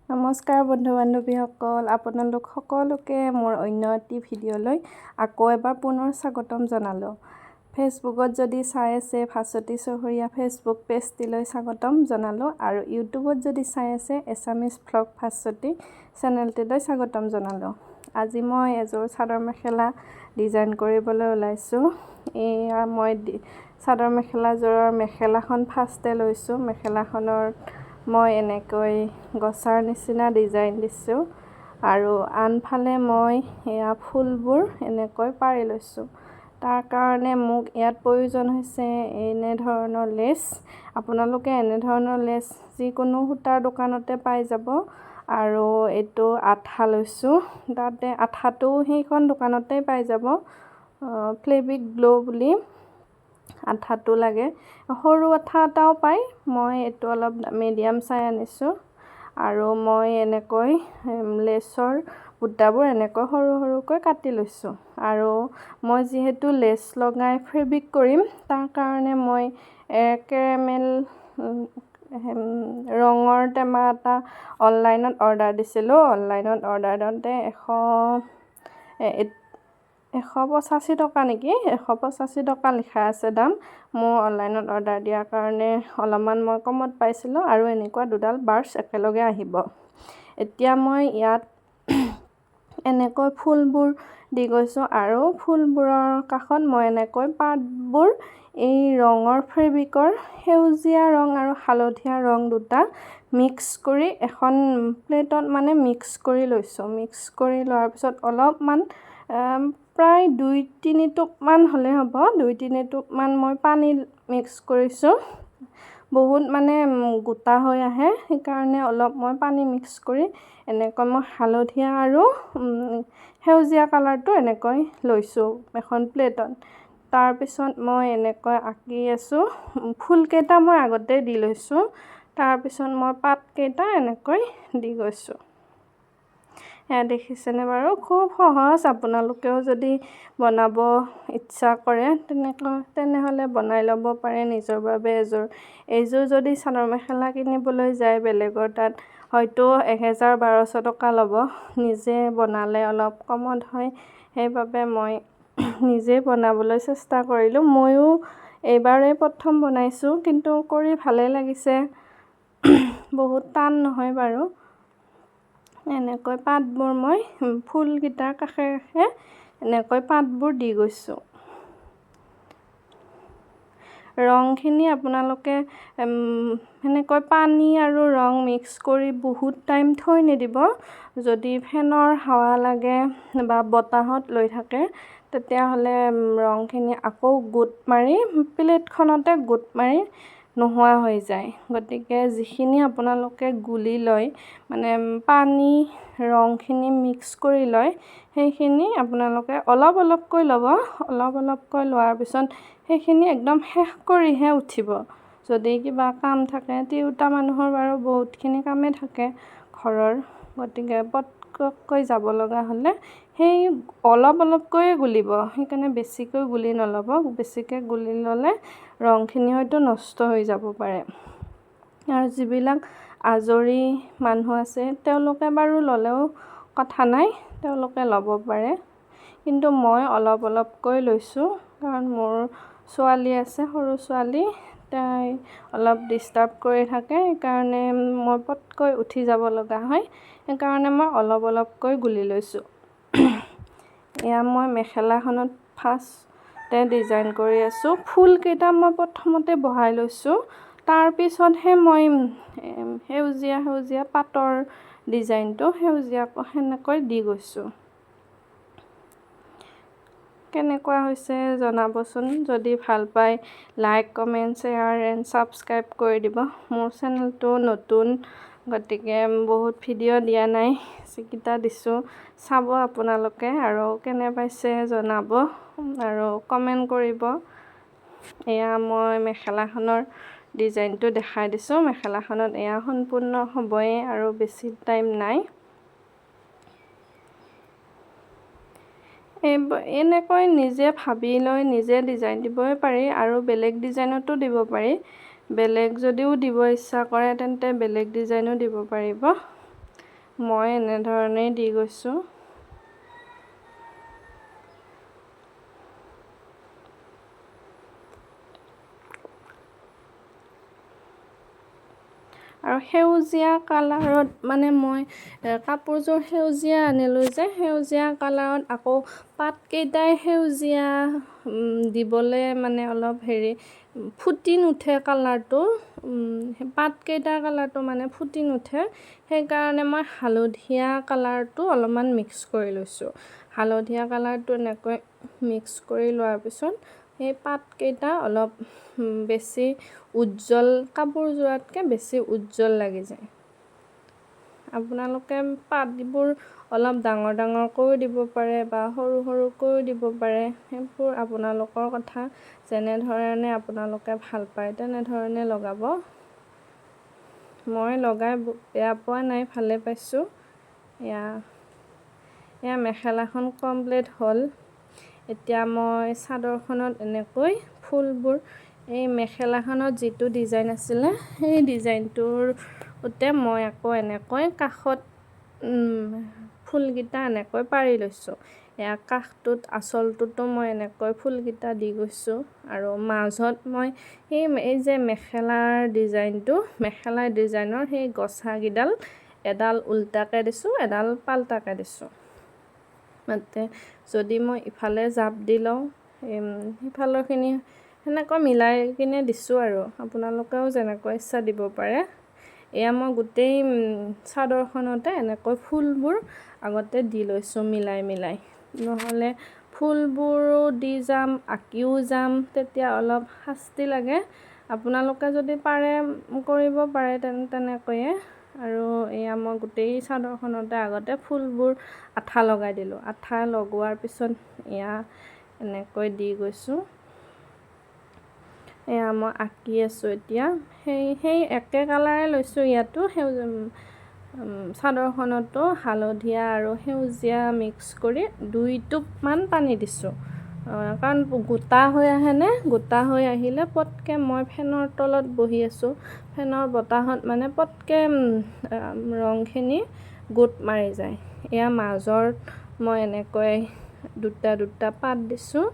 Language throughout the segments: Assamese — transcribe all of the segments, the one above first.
নমস্কাৰ বন্ধু বান্ধৱীসকল, আপোনালোক সকলোকে মোৰ অন্য এটি ভিডিঅ'লৈ আকৌ এবাৰ পুনৰ স্বাগতম জনালোঁ। ফেচবুকত যদি চাই আছে ভাস্বতী চহৰীয়া ফেচবুক পেজটিলৈ স্বাগতম জনালোঁ আৰু ইউটিউবত যদি চাই আছে এছামিজ ভ্লগ ভাস্বতী চেনেলটিলৈ স্বাগতম জনালোঁ। আজি মই এযোৰ চাদৰ মেখেলা ডিজাইন কৰিবলৈ ওলাইছোঁ। এয়া মই চাদৰ মেখেলাযোৰৰ মেখেলাখন ফাৰ্ষ্টে লৈছোঁ। মেখেলাখনৰ মই এনেকৈ গছাৰ নিচিনা ডিজাইন দিছোঁ আৰু আনফালে মই এয়া ফুলবোৰ এনেকৈ পাৰি লৈছোঁ। তাৰ কাৰণে মোক ইয়াত প্ৰয়োজন হৈছে এনেধৰণৰ লেচ। আপোনালোকে এনেধৰণৰ লেচ যিকোনো সূতাৰ দোকানতে পাই যাব। আৰু এইটো আঠা লৈছোঁ, তাতে আঠাটো সেইখন দোকানতেই পাই যাব, ফেব্ৰিক গ্লো বুলি আঠাটো লাগে। সৰু আঠা এটাও পায়, মই এইটো অলপ মিডিয়াম চাই আনিছোঁ। আৰু মই এনেকৈ লেচৰ বুটাবোৰ এনেকৈ সৰু সৰুকৈ কাটি লৈছোঁ। আৰু মই যিহেতু লেচ লগাই ফেব্ৰিক কৰিম, তাৰ কাৰণে মই কেৰেমেল ৰঙৰ টেমা এটা অনলাইনত অৰ্ডাৰ দিছিলোঁ। অনলাইনত অৰ্ডাৰ দিওঁতে 185 টকা নেকি, 185 টকা লিখা আছে দাম। মোৰ অনলাইনত অৰ্ডাৰ দিয়াৰ কাৰণে অলপমান মই কমত পাইছিলোঁ আৰু এনেকুৱা দুডাল বাৰ্চ একেলগে আহিব। এতিয়া মই ইয়াত এনেকৈ ফুলবোৰ দি গৈছোঁ আৰু ফুলবোৰৰ কাষত মই এনেকৈ পাতবোৰ এই ৰঙৰ ফেব্ৰিকৰ সেউজীয়া ৰং আৰু হালধীয়া ৰং দুটা মিক্স কৰি এখন প্লেটত মানে মিক্স কৰি লৈছোঁ। মিক্স কৰি লোৱাৰ পিছত অলপমান প্ৰায় 2-3 টোপমান হ'লে হ'ব, 2-3 টোপমান মই পানী মিক্স কৰিছোঁ। বহুত মানে গোটা হৈ আহে, সেইকাৰণে অলপ মই পানী মিক্স কৰি এনেকৈ মই হালধীয়া আৰু সেউজীয়া কালাৰটো এনেকৈ লৈছোঁ এখন প্লেটত। তাৰপিছত মই এনেকৈ আঁকি আছোঁ। ফুলকেইটা মই আগতেই দি লৈছোঁ, তাৰপিছত মই পাতকেইটা এনেকৈ দি গৈছোঁ। এয়া দেখিছেনে বাৰু, খুব সহজ। আপোনালোকেও যদি বনাব ইচ্ছা কৰে তেনেহ'লে বনাই ল'ব পাৰে নিজৰ বাবে এইযোৰ যদি চাদৰ মেখেলা কিনিবলৈ যায় বেলেগৰ তাত হয়তো 1000-1200 টকা ল'ব। নিজে বনালে অলপ কমত হয়, সেইবাবে মই নিজে বনাবলৈ চেষ্টা কৰিলোঁ। ময়ো এইবাৰেই প্ৰথম বনাইছোঁ, কিন্তু কৰি ভালেই লাগিছে। বহুত টান নহয় বাৰু। এনেকৈ পাতবোৰ মই ফুলকেইটাৰ কাষে কাষে এনেকৈ পাতবোৰ দি গৈছোঁ। ৰংখিনি আপোনালোকে সেনেকৈ পানী আৰু ৰং মিক্স কৰি বহুত টাইম থৈ নিদিব। যদি ফেনৰ হাৱা লাগে বা বতাহত লৈ থাকে তেতিয়াহ'লে ৰংখিনি আকৌ গোট মাৰি প্লেটখনতে গোট মাৰি নোহোৱা হৈ যায়। গতিকে যিখিনি আপোনালোকে গুলি লয়, মানে পানী ৰংখিনি মিক্স কৰি লয়, সেইখিনি আপোনালোকে অলপ অলপকৈ ল'ব। অলপ অলপকৈ লোৱাৰ পিছত সেইখিনি একদম শেষ কৰিহে উঠিব। যদি কিবা কাম থাকে, তিৰোতা মানুহৰ বাৰু বহুতখিনি কামেই থাকে ঘৰৰ, গতিকে পটককৈ যাব লগা হ'লে সেই অলপ অলপকৈয়ে গুলিব। সেইকাৰণে বেছিকৈ গুলি নল'ব, বেছিকৈ গুলি ল'লে ৰংখিনি হয়তো নষ্ট হৈ যাব পাৰে। আৰু যিবিলাক আজৰি মানুহ আছে তেওঁলোকে বাৰু ল'লেও কথা নাই, তেওঁলোকে ল'ব পাৰে। কিন্তু মই অলপ অলপকৈ লৈছোঁ, কাৰণ মোৰ ছোৱালী আছে, সৰু ছোৱালী, তাই অলপ ডিষ্টাৰ্ব কৰি থাকে, সেইকাৰণে মই পটকৈ উঠি যাব লগা হয়, সেইকাৰণে মই অলপ অলপকৈ গুলি লৈছোঁ। এয়া মই মেখেলাখনত ফাৰ্ষ্টতে ডিজাইন কৰি আছোঁ। ফুলকেইটা মই প্ৰথমতে বহাই লৈছোঁ, তাৰপিছতহে মই সেউজীয়া পাতৰ ডিজাইনটো সেনেকৈ দি গৈছোঁ। কেনেকুৱা হৈছে জনাবচোন। যদি ভাল পায় like, comment, share and subscribe কৰি দিব। মোৰ চেনেলটো নতুন, গতিকে বহুত ভিডিঅ' দিয়া নাই, যিকেইটা দিছোঁ চাব আপোনালোকে আৰু কেনে পাইছে জনাব আৰু কমেণ্ট কৰিব। এয়া মই মেখেলাখনৰ ডিজাইনটো দেখাই দিছোঁ। মেখেলাখনত এয়া সম্পূৰ্ণ হ'বই আৰু বেছি টাইম নাই। এনেকৈ নিজে ভাবি লৈ নিজে ডিজাইন দিবই পাৰি আৰু বেলেগ ডিজাইনতো দিব পাৰি। বেলেগ যদিও দিব ইচ্ছা কৰে তেন্তে বেলেগ ডিজাইনো দিব পাৰিব। মই এনেধৰণেই দি গৈছোঁ। আৰু সেউজীয়া কালাৰত মানে মই কাপোৰযোৰ সেউজীয়া আনিলোঁ যে সেউজীয়া কালাৰত আকৌ পাতকেইটাই সেউজীয়া দিবলৈ মানে অলপ ফুটি নুঠে কালাৰটো, পাতকেইটাৰ কালাৰটো মানে ফুটি নুঠে, সেইকাৰণে মই হালধীয়া কালাৰটো অলপমান মিক্স কৰি লৈছোঁ। হালধীয়া কালাৰটো এনেকৈ মিক্স কৰি লোৱাৰ পিছত সেই পাতকেইটা অলপ বেছি উজ্জ্বল, কাপোৰযোৰতকৈ বেছি উজ্জ্বল লাগি যায়। আপোনালোকে পাতবোৰ অলপ ডাঙৰ ডাঙৰকৈও দিব পাৰে বা সৰু সৰুকৈও দিব পাৰে, সেইবোৰ আপোনালোকৰ কথা। যেনেধৰণে আপোনালোকে ভাল পায় তেনেধৰণে লগাব। মই লগাই বেয়া পোৱা নাই, ভালে পাইছোঁ। এয়া মেখেলাখন কমপ্লিট হ'ল। এতিয়া মই চাদৰখনত এনেকৈ ফুলবোৰ, এই মেখেলাখনত যিটো ডিজাইন আছিলে সেই ডিজাইনটোতে মই আকৌ এনেকৈ কাষত ফুলকেইটা এনেকৈ পাৰি লৈছোঁ। এয়া কাষটোত আঁচলটোতো মই এনেকৈ ফুলকেইটা দি গৈছোঁ। আৰু মাজত মই এই যে মেখেলাৰ ডিজাইনৰ সেই গছাকেইডাল এডাল উল্টাকৈ দিছোঁ, এডাল পাল্টাকৈ দিছোঁ। মানে যদি মই ইফালে জাপ দি লওঁ, সিফালৰখিনি সেনেকৈ মিলাই কিনে দিছোঁ আৰু আপোনালোকেও যেনেকৈ ইচ্ছা দিব পাৰে। এয়া মই গোটেই চাদৰখনতে এনেকৈ ফুলবোৰ আগতে দি লৈছোঁ মিলাই মিলাই, নহ'লে ফুলবোৰো দি যাম আঁকিও যাম, তেতিয়া অলপ শাস্তি লাগে। আপোনালোকে যদি পাৰে কৰিব পাৰে তেনেকৈয়ে। আৰু এয়া মই গোটেই চাদৰখনতে আগতে ফুলবোৰ আঠা লগাই দিলোঁ। আঠা লগোৱাৰ পিছত এয়া এনেকৈ দি গৈছোঁ। এয়া মই আঁকি আছোঁ এতিয়া। সেই একে কালাৰে লৈছোঁ ইয়াতো, চাদৰখনতো হালধীয়া আৰু সেউজীয়া মিক্স কৰি 2 টোপমান পানী দিছোঁ। কাৰণ গোটা হৈ আহেনে, গোটা হৈ আহিলে পটকৈ মই ফেনৰ তলত বহি আছোঁ, ফেনৰ বতাহত মানে পটকৈ ৰংখিনি গোট মাৰি যায়। এয়া মাজত মই এনেকৈ দুটা পাত দিছোঁ,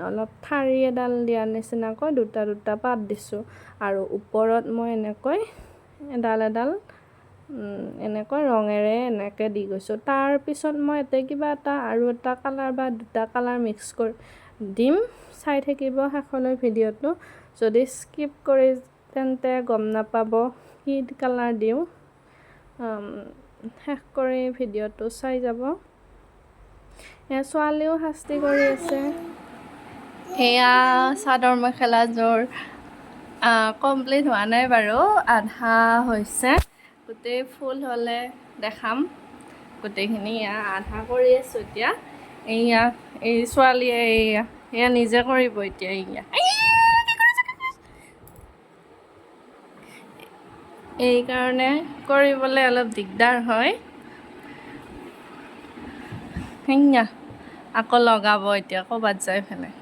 অলপ ঠাৰি এডাল দিয়াৰ নিচিনাকৈ দুটা পাত দিছোঁ। আৰু ওপৰত মই এনেকৈ এডাল এনেকৈ ৰঙেৰে এনেকৈ দি গৈছোঁ। তাৰপিছত মই কিবা এটা আৰু এটা কালাৰ বা দুটা কালাৰ মিক্স কৰি দিম। চাই থাকিব শেষলৈ ভিডিঅ'টো। যদি স্কিপ কৰি তেন্তে গম নাপাব কি কালাৰ দিওঁ। শেষ কৰি ভিডিঅ'টো চাই যাব। ছোৱালীও শাস্তি কৰি আছে। এয়া চাদৰ মেখেলাযোৰ কমপ্লিট হোৱা নাই বাৰু, আধা হৈছে। গোটেই ফুল হ'লে দেখাম গোটেইখিনি। আধা কৰি আছোঁ এতিয়া। এই ছোৱালীয়ে এয়া নিজে কৰিব এতিয়া। এইকাৰণে কৰিবলৈ অলপ দিগদাৰ হয়। আকৌ লগাব এতিয়া, ক'ৰবাত যাই পেলাই।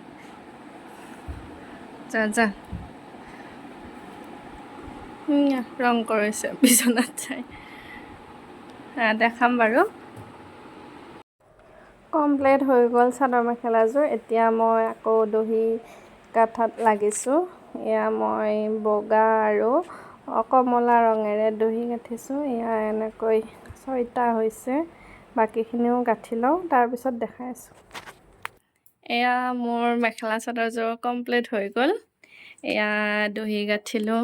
যা ৰং কৰিছে বিচনাত যাই। দেখাম বাৰু। কমপ্লিট হৈ গ'ল চাদৰ মেখেলাযোৰ। এতিয়া মই আকৌ দহি গাঁঠাত লাগিছোঁ। এয়া মই বগা আৰু কমলা ৰঙেৰে দহি গাঁঠিছোঁ। এয়া এনেকৈ 6টা হৈছে, বাকীখিনিও গাঁঠি লওঁ, তাৰপিছত দেখাই আছোঁ। এয়া মোৰ মেখেলা চাদৰযোৰ কমপ্লিট হৈ গ'ল। এয়া দহি গাঁঠিলোঁ।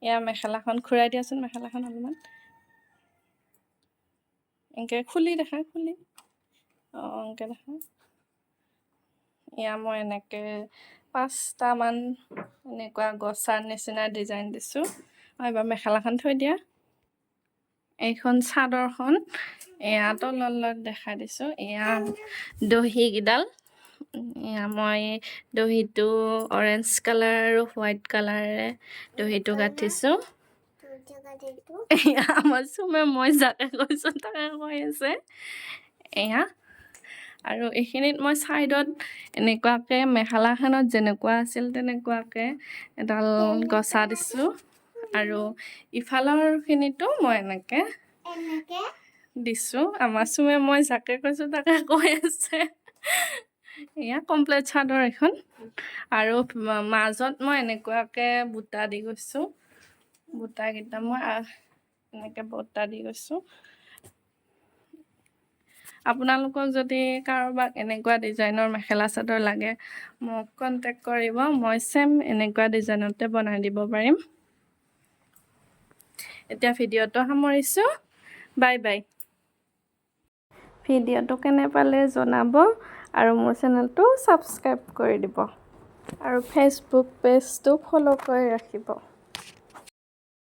এয়া মেখেলাখন ঘূৰাই দিয়াচোন, মেখেলাখন অলপমান এনেকৈ খুলি দেখা, এনেকৈ দেখা। এয়া মই এনেকৈ 5টামান এনেকুৱা গছাৰ নিচিনা ডিজাইন দিছোঁ। এবাৰ মেখেলাখন থৈ দিয়া। এইখন চাদৰখন এয়া তলত দেখা দিছোঁ। এয়া দহিকেইডাল, এয়া মই দহিটো অৰেঞ্জ কালাৰ আৰু হোৱাইট কালাৰেৰে দহিটো গাঁঠিছোঁ। এয়া আমাৰ চুমে মই যাকে কৈছোঁ তাকে কৈ আছে। এয়া আৰু এইখিনিত মই ছাইডত এনেকুৱাকৈ মেখেলাখনত যেনেকুৱা আছিল তেনেকুৱাকৈ এডাল গছা দিছোঁ। আৰু ইফালৰখিনিতো মই এনেকৈ দিছোঁ আমাৰ চুমে মই যাকে কৈছোঁ তাকে কৈ আছে এয়া কমপ্লেট চাদৰ এখন আৰু মাজত মই এনেকুৱাকৈ বুটা দি গৈছোঁ বুটাকেইটা মই এনেকৈ বুটা দি গৈছোঁ আপোনালোকক যদি কাৰোবাক এনেকুৱা ডিজাইনৰ মেখেলা চাদৰ লাগে মোক কণ্টেক্ট কৰিব মই চেম এনেকুৱা ডিজাইনতে বনাই দিব পাৰিম এতিয়া ভিডিঅ'টো সামৰিছোঁ বাই বাই ভিডিঅ'টো কেনে পালে জনাব আৰু মোৰ চেনেলটো ছাবস্ক্ৰাইব কৰি দিব আৰু ফেচবুক পেজটো ফ'ল' কৰি ৰাখিব